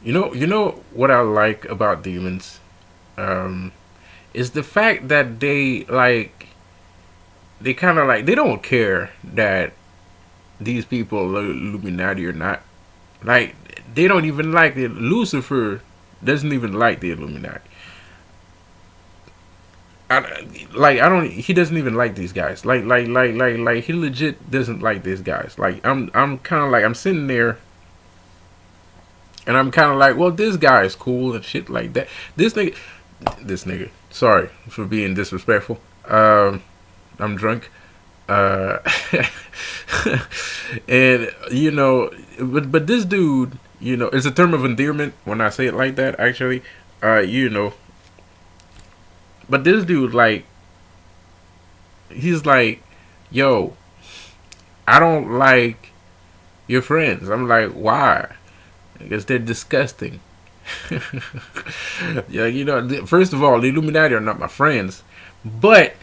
You know what I like about demons, um, is the fact that they kind of like they don't care that these people are Illuminati or not. Like they don't even like it. Lucifer doesn't even like the Illuminati. I don't. He doesn't even like these guys. Like he legit doesn't like these guys. Like I'm kind of like I'm sitting there and I'm kind of like, well, this guy is cool and shit like that. This nigga. Sorry for being disrespectful. I'm drunk. Uh, and but this dude, it's a term of endearment when I say it like that. Actually, you know, but this dude, like, he's like, yo, I don't like your friends. I'm like, why? Because they're disgusting. Yeah, first of all, the Illuminati are not my friends, but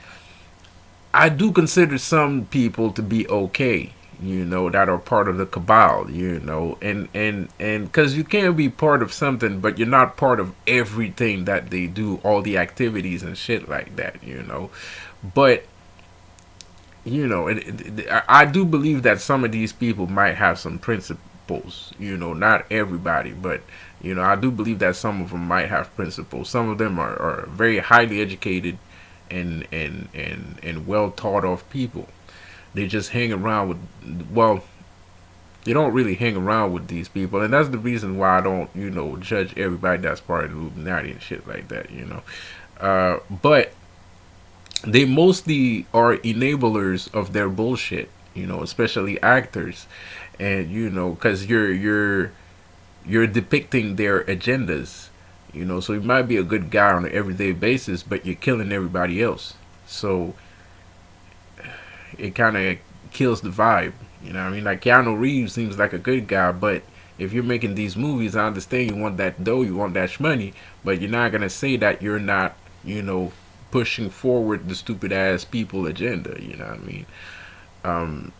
I do consider some people to be okay, that are part of the cabal, and because you can't be part of something, but you're not part of everything that they do, all the activities and shit like that. But I do believe that some of these people might have some principles. Not everybody, but I do believe that some of them might have principles. Some of them are very highly educated and well thought of people. They just hang around with, well, they don't really hang around with these people, and that's the reason why I don't judge everybody that's part of the Illuminati and shit like that. But they mostly are enablers of their bullshit. Especially actors, and because you're depicting their agendas. So you might be a good guy on an everyday basis, but you're killing everybody else. So it kind of kills the vibe. What I mean? Like Keanu Reeves seems like a good guy, but if you're making these movies, I understand you want that dough, you want that money, but you're not gonna say that you're not, pushing forward the stupid ass people agenda. You know what I mean? Um,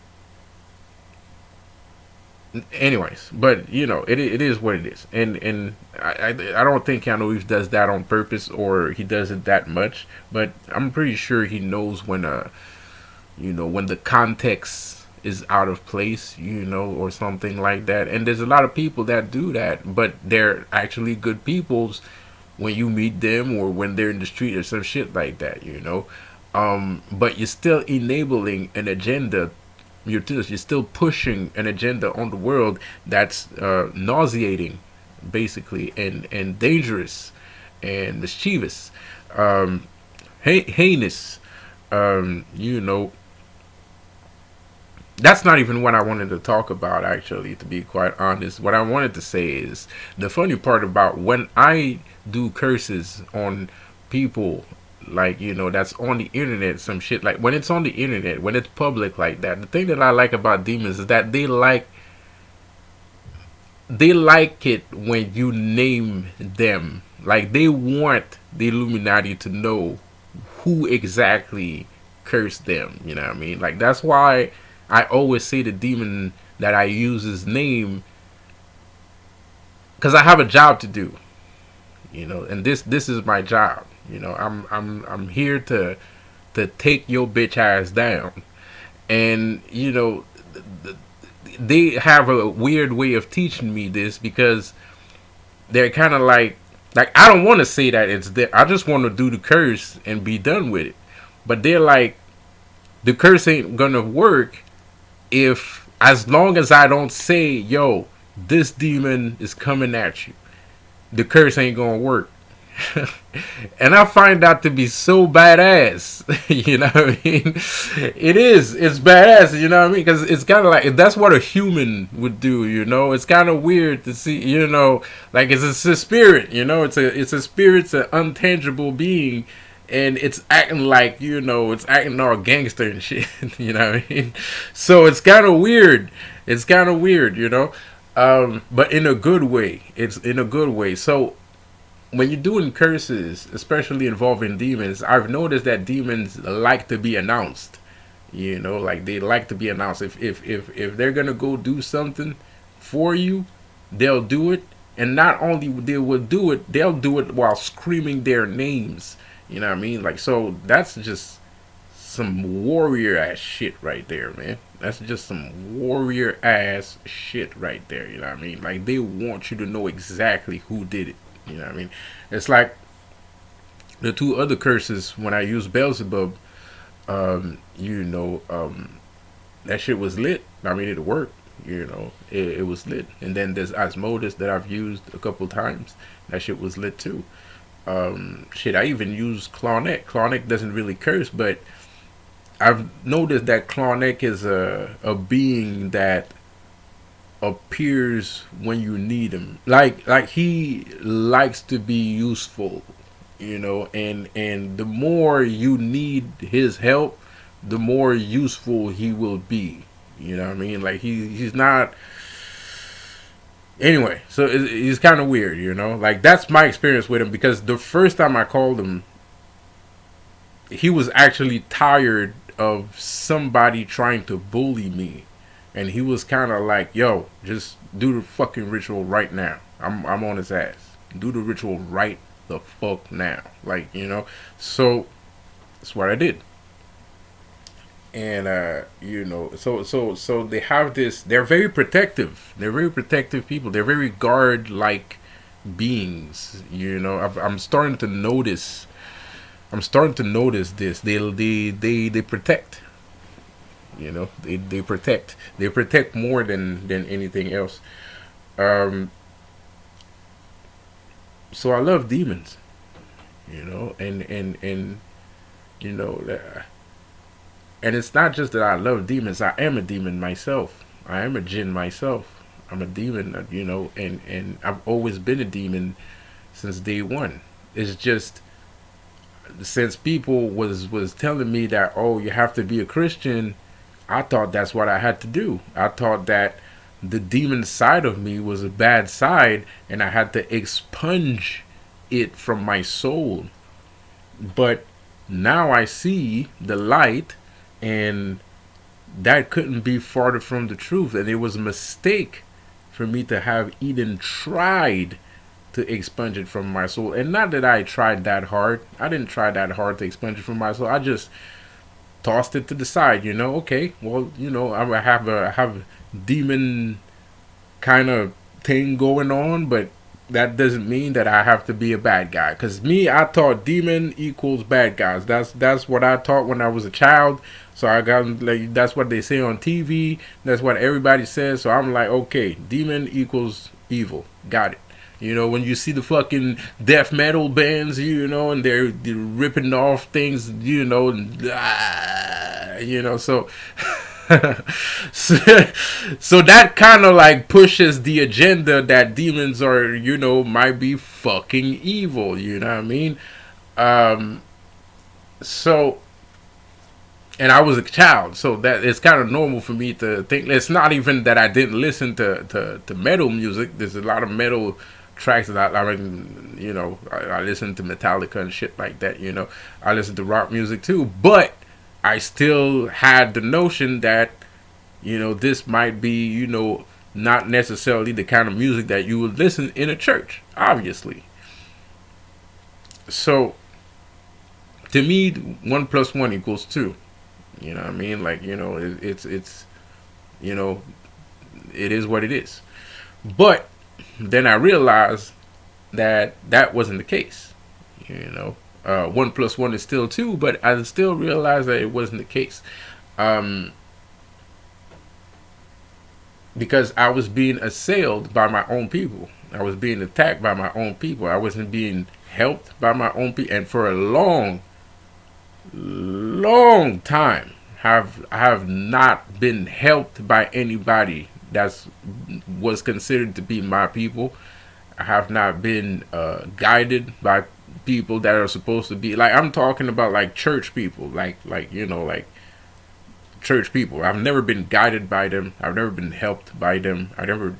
Anyways, but it is what it is, and I don't think Keanu Reeves does that on purpose or he does it that much, but I'm pretty sure he knows when the context is out of place, or something like that. And there's a lot of people that do that, but they're actually good peoples when you meet them or when they're in the street or some shit like that. But you're still enabling an agenda. You're still pushing an agenda on the world that's nauseating, basically, and dangerous and mischievous, um, heinous. You know, that's not even what I wanted to talk about, actually, to be quite honest. What I wanted to say is the funny part about when I do curses on people, like, that's on the internet, some shit, like when it's on the internet, when it's public like that, the thing that I like about demons is that they like it when you name them. Like they want the Illuminati to know who exactly cursed them. You know what I mean? Like that's why I always say the demon that I use his name, because I have a job to do. And this is my job. I'm here to take your bitch ass down, and they have a weird way of teaching me this because they're kind of like I don't want to say that it's there. I just want to do the curse and be done with it. But they're like, the curse ain't gonna work if, as long as I don't say, yo, this demon is coming at you, the curse ain't gonna work. And I find that to be so badass. You know what I mean? It is. It's badass. You know what I mean? Because it's kind of like that's what a human would do. It's kind of weird to see. Like it's a spirit. It's a spirit. It's an untangible being, and it's acting like it's acting all gangster and shit. You know what I mean? So it's kind of weird. It's kind of weird. But in a good way. It's in a good way. So when you're doing curses, especially involving demons, I've noticed that demons like to be announced. Like they like to be announced. If they're gonna go do something for you, they'll do it, And not only they will do it, they'll do it while screaming their names. You know what I mean? Like, so that's just some warrior ass shit right there, man. That's just some warrior ass shit right there. You know what I mean? Like, they want you to know exactly who did it. You know what I mean? It's like the two other curses when I use Beelzebub. That shit was lit. I mean, it worked. It was lit. And then there's Asmodeus that I've used a couple times. That shit was lit too. Shit, I even use Clarnek. Clarnek doesn't really curse, but I've noticed that Clarnek is a being that appears when you need him. Like he likes to be useful, and the more you need his help, the more useful he will be. You know what I mean? Like he's not. Anyway, so he's kind of weird, Like that's my experience with him, because the first time I called him, he was actually tired of somebody trying to bully me, and he was kind of like, "Yo, just do the fucking ritual right now. I'm on his ass. Do the ritual right the fuck now." Like, So that's what I did. And so they have this. They're very protective. They're very protective people. They're very guard like beings. I'm starting to notice. I'm starting to notice this. They protect. They protect. They protect more than anything else. So I love demons. And you know. And it's not just that I love demons. I am a demon myself. I am a jinn myself. I'm a demon, and I've always been a demon since day one. It's just since people was telling me that, oh, you have to be a Christian, I thought that's what I had to do. I thought that the demon side of me was a bad side, and I had to expunge it from my soul. But now I see the light, and that couldn't be farther from the truth. And it was a mistake for me to have even tried to expunge it from my soul. And not that I tried that hard. I didn't try that hard to expunge it from my soul. I just tossed it to the side. Okay, well, I have a demon kind of thing going on, but that doesn't mean that I have to be a bad guy. Cause me, I thought demon equals bad guys. That's what I thought when I was a child. So I got, like, that's what they say on TV. That's what everybody says. So I'm like, okay, demon equals evil. Got it. When you see the fucking death metal bands, and they're ripping off things, so. so that kind of like pushes the agenda that demons are, might be fucking evil. You know what I mean? So, and I was a child, so that it's kind of normal for me to think. It's not even that I didn't listen to metal music. There's a lot of metal tracks that I listen to Metallica and shit like that. I listen to rock music too, but I still had the notion that, this might be, not necessarily the kind of music that you would listen in a church, obviously. So, to me, 1 + 1 = 2. You know what I mean? Like, it's it is what it is. But then I realized that wasn't the case. 1 + 1 is still 2, but I still realized that it wasn't the case. Because I was being assailed by my own people. I was being attacked by my own people. I wasn't being helped by my own people. And for a long time, I have not been helped by anybody that was considered to be my people. I have not been guided by people that are supposed to be, like, I'm talking about like church people, like church people. I've never been guided by them. I've never been helped by them. I never,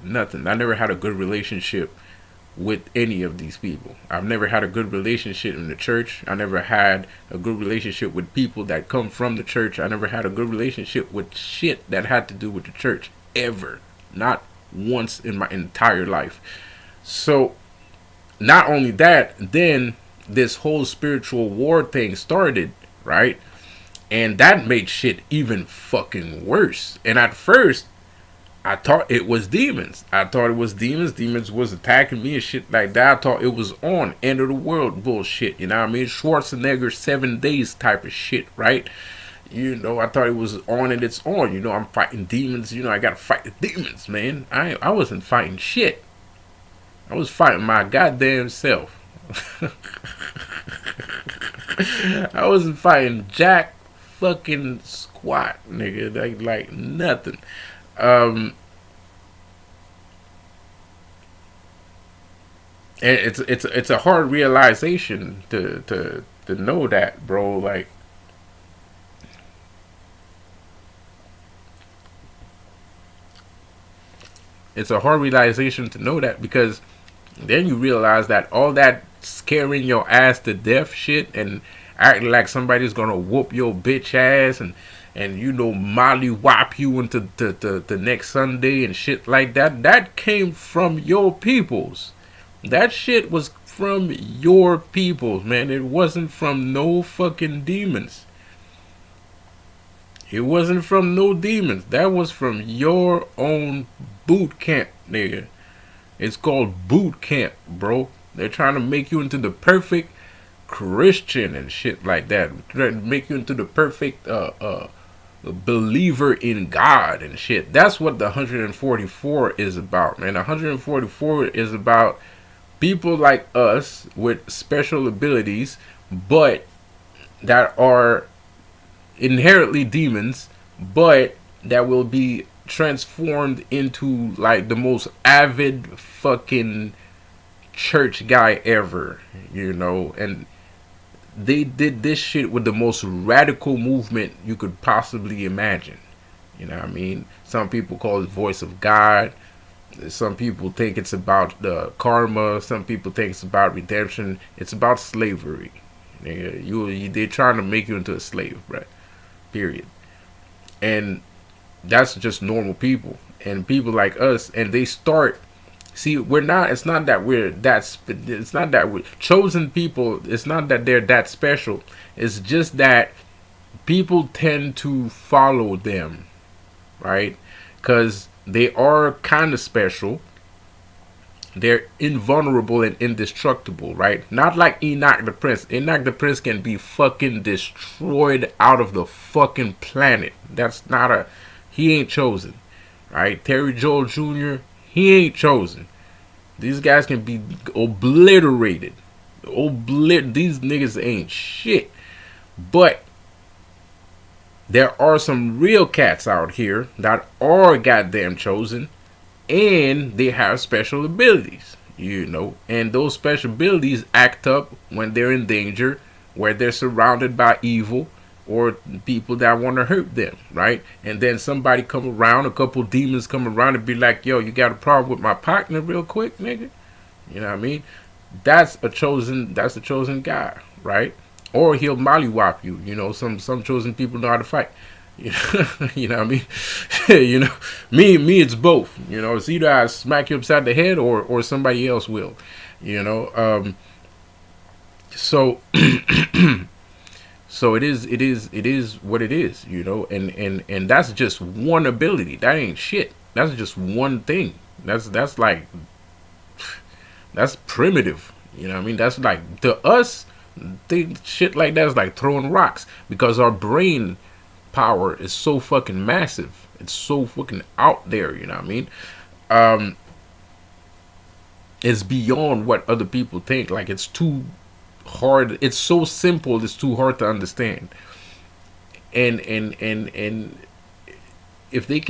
nothing. I never had a good relationship with any of these people. I've never had a good relationship in the church. I never had a good relationship with people that come from the church. I never had a good relationship with shit that had to do with the church, ever. Not once in my entire life. So not only that, then this whole spiritual war thing started, right? And that made shit even fucking worse. And at first, I thought it was demons. I thought it was demons. Demons was attacking me and shit like that. I thought it was on end of the world bullshit. You know what I mean? Schwarzenegger 7 days type of shit, right? You know, I thought it was on and it's on. You know, I'm fighting demons. You know, I gotta fight the demons, man. I wasn't fighting shit. I was fighting my goddamn self. I wasn't fighting jack fucking squat, nigga. Like nothing. Um, and it's a hard realization to know that, bro. Like, it's a hard realization to know that, because then you realize that all that scaring your ass to death shit and acting like somebody's gonna whoop your bitch ass and you know molly whop you into the next Sunday and shit like that, that came from your peoples. That shit was from your peoples, man. It wasn't from no fucking demons. It wasn't from no demons. That was from your own boot camp, nigga. It's called boot camp, bro. They're trying to make you into the perfect Christian and shit like that. Trying to make you into the perfect believer in God and shit. That's what the 144 is about, man. 144 is about people like us with special abilities, but that are inherently demons, but that will be transformed into like the most avid fucking church guy ever, you know. And they did this shit with the most radical movement you could possibly imagine. You know what I mean? Some people call it voice of God. Some people think it's about the karma. Some people think it's about redemption. It's about slavery. They're trying to make you into a slave, right? Period. And that's just normal people and people like us. And they start, see, we're not, it's not that we're that, it's not that we're chosen people. It's not that they're that special. It's just that people tend to follow them, right? Because they are kind of special. They're invulnerable and indestructible, right? Not like Enoch the Prince. Enoch the Prince can be fucking destroyed out of the fucking planet. That's not a, he ain't chosen, right? Terry Joel Jr., he ain't chosen. These guys can be obliterated. These niggas ain't shit. But there are some real cats out here that are goddamn chosen, and they have special abilities, you know. And those special abilities act up when they're in danger, where they're surrounded by evil or people that want to hurt them, right? And then somebody come around, a couple demons come around and be like, yo, you got a problem with my partner real quick, nigga? You know what I mean? That's a chosen guy, right? Or he'll mollywop you. You know, some chosen people know how to fight. You know what I mean? You know, me, it's both. You know, it's either I smack you upside the head or somebody else will. You know, so so it is what it is. You know, and that's just one ability. That ain't shit. That's just one thing. That's like, that's primitive. You know what I mean? That's like, to us, shit like that is like throwing rocks, because our brain power is so fucking massive. It's so fucking out there, you know what I mean? It's beyond what other people think. Like, it's too hard. It's so simple, it's too hard to understand. And if they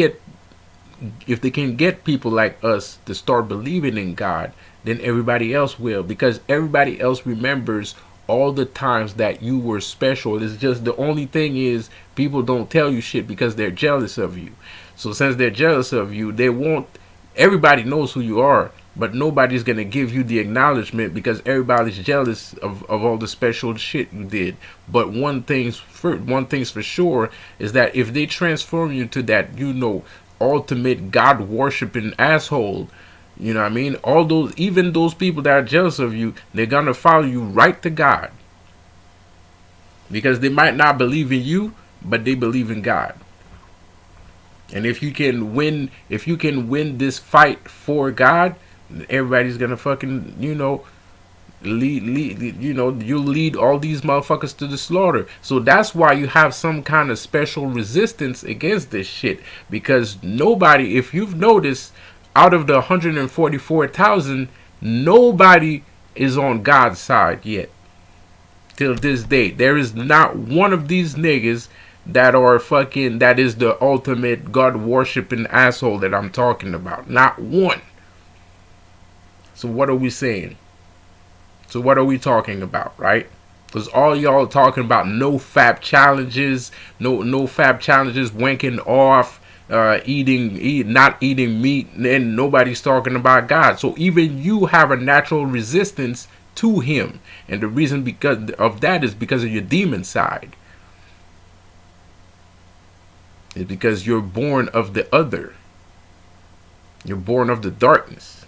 can get people like us to start believing in God, then everybody else will, because everybody else remembers all the times that you were special. It's just, the only thing is, people don't tell you shit because they're jealous of you. So since they're jealous of you, they won't, everybody knows who you are, but nobody's gonna give you the acknowledgement because everybody's jealous of all the special shit you did. But one thing's for sure is that if they transform you to that, you know, ultimate God worshipping asshole, You know what I mean? All those, even those people that are jealous of you, they're gonna follow you right to God. Because they might not believe in you, but they believe in God. And if you can win this fight for God, everybody's gonna fucking, lead, you lead all these motherfuckers to the slaughter. So that's why you have some kind of special resistance against this shit. Because nobody, if you've noticed, out of the 144,000, nobody is on God's side yet. Till this day, there is not one of these niggas that are fucking, that is the ultimate God worshiping asshole that I'm talking about. Not one. So what are we saying? So what are we talking about, right? Because all y'all talking about no fap challenges, no fap challenges, wanking off, not eating meat, and nobody's talking about God. So even you have a natural resistance to Him, and the reason because of that is because of your demon side. It's because you're born of the other. You're born of the darkness.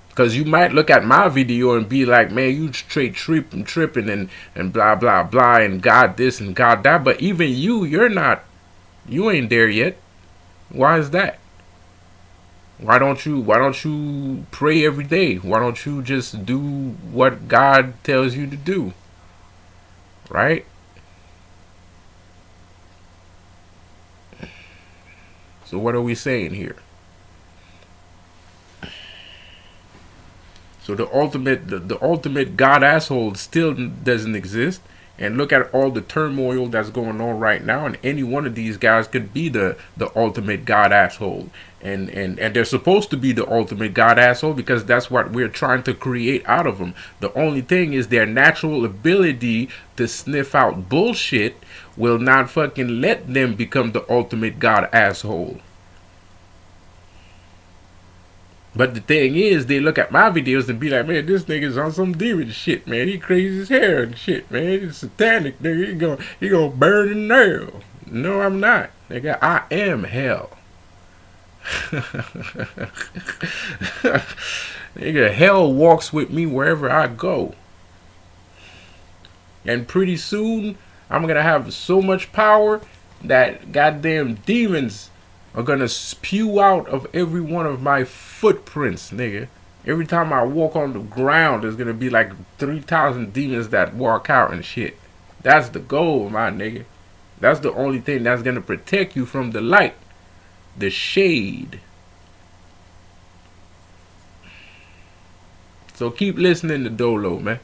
Because you might look at my video and be like, man, you straight tripping and blah, blah, blah, and God this and God that. But even you ain't there yet. Why is that? Why don't you pray every day? Why don't you just do what God tells you to do? Right? So what are we saying here? So the ultimate God asshole still doesn't exist. And look at all the turmoil that's going on right now, and any one of these guys could be the ultimate God asshole. And they're supposed to be the ultimate God asshole because that's what we're trying to create out of them. The only thing is their natural ability to sniff out bullshit will not fucking let them become the ultimate God asshole. But the thing is, they look at my videos and be like, man, this nigga's on some demon shit, man. He crazy as hell and shit, man. He's satanic, nigga. He gonna burn in hell. No, I'm not. Nigga, I am hell. Nigga, hell walks with me wherever I go. And pretty soon, I'm gonna have so much power that goddamn demons are gonna spew out of every one of my footprints, nigga. Every time I walk on the ground, there's gonna be like 3,000 demons that walk out and shit. That's the goal, my nigga. That's the only thing that's gonna protect you from the light, the shade. So keep listening to Dolo, man.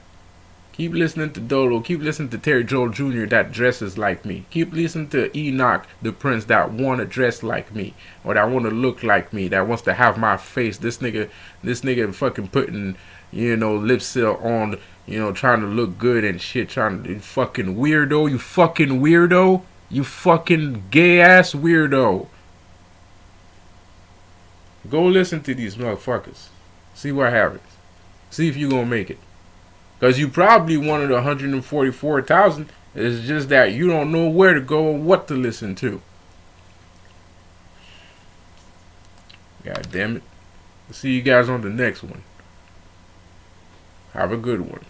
Keep listening to Dolo. Keep listening to Terry Joel Jr. that dresses like me. Keep listening to Enoch the Prince that want to dress like me. Or that want to look like me. That wants to have my face. This nigga fucking putting, lip on, trying to look good and shit. Trying to, fucking weirdo. You fucking weirdo. You fucking gay ass weirdo. Go listen to these motherfuckers. See what happens. See if you gonna make it. Because you probably one of the 144,000. It's just that you don't know where to go or what to listen to. God damn it. See you guys on the next one. Have a good one.